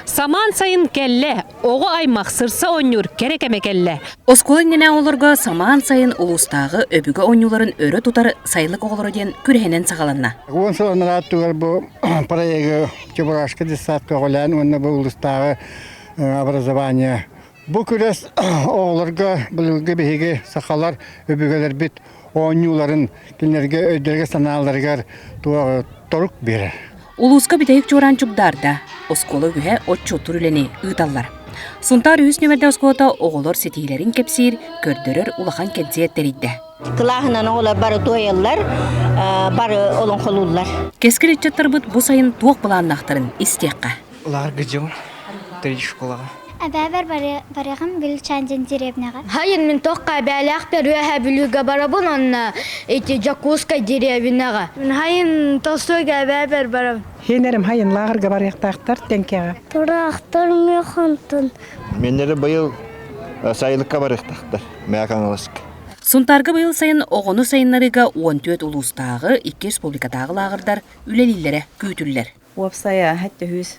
Саман сайын келле, оғы аймақ сырса онюр керекеме келле. Осколын нене оларға саман сайын улустағы өбігі онюларын өрі тұтар сайлық оғылары ден күрхенен сағаланна. Он сыланар аттығар бұл проегі Чебурашка десатқа ғолян, онына бұл улустағы образование. Бұл күрес оғыларға, білгі бейге сақалар өбігелер бит онюларын келнерге өйдерге саналарығар торық берер. Улуска битейік жоран чубдарда, осколы күхе отчу түрілені ұйталар. Сунтар үйіс нөмерде осколыта оғылар сетейлерін кепсир, көрдірір улахан кәдзиеттерейді. Кылахынан оғылар бары тойылар, бары олың қолулар. Кескір етчеттір бұд бұл сайын туақ бұланнақтарын истеққа. Лар гыжыл, третий школаға. Әбәбәр барығын біл чанжын деревняға. Хайын мен тоққа бәліқтер өйә білуге барабын онына Жакуска деревняға. Мен хайын Толстойға әбәбәр барабын. Хенерім хайын лағырға барықтақтар тәңкеға. Тұрақтар механтын. Меннері бұйыл сайылыққа барықтақтар, мәяқан алысық. Сунтарғы бұйыл сайын оғыны сайынларыға 14 улустағы 2 республикадағы лағырдар үлелілері күйтілілер. Уапсая хәтті хүз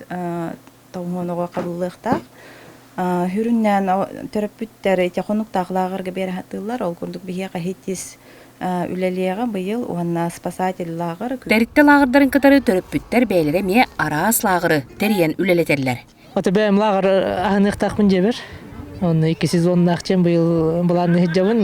тауғыныға қабылықтақ. Хүріннен төрөппүттер қонуқтағылағырға бері хатылар, ол күндік біге қахеттес үлелеға бұйыл оғанна спасатель лағыр. Тәрікті лағырдарын қатары төрөппүттер бәйлері ме арас лағыры териян үлелетерлер. Оты бәйім лағыр ағынықтақпын жебір. Оны 2 сезонын ақчен бұйыл бұланы хеджабын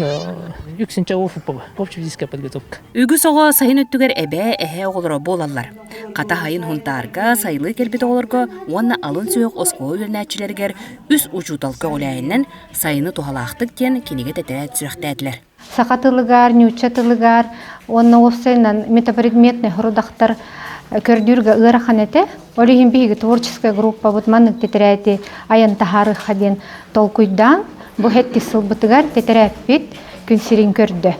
үксінчі офып бұға. Общевизиске подготовка. Үгі соға сайын өттігер әбә әхе оғылыра болалар. Қата хайын хунтарға, сайлы келбет оғыларға, онна алын сүйек осқуы өрнәтчілергер үс ұжуталқы олайынан сайыны туғалақтық кен кенеге тәтәрәт сүріқтәділер. Сақатылығар, нючатылығар, онна осайынан метапредметный хұрудақтар көрдүргө ырахан эте. Олигин биги творческая группа вот маннык тетерәти аян тахары хаден толкуйдан бу хетти сылбытыгар тетерәппит күнсирин көрдө.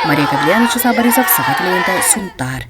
Мария Гавриловна Борисов, Сағат Леонта, Сунтар.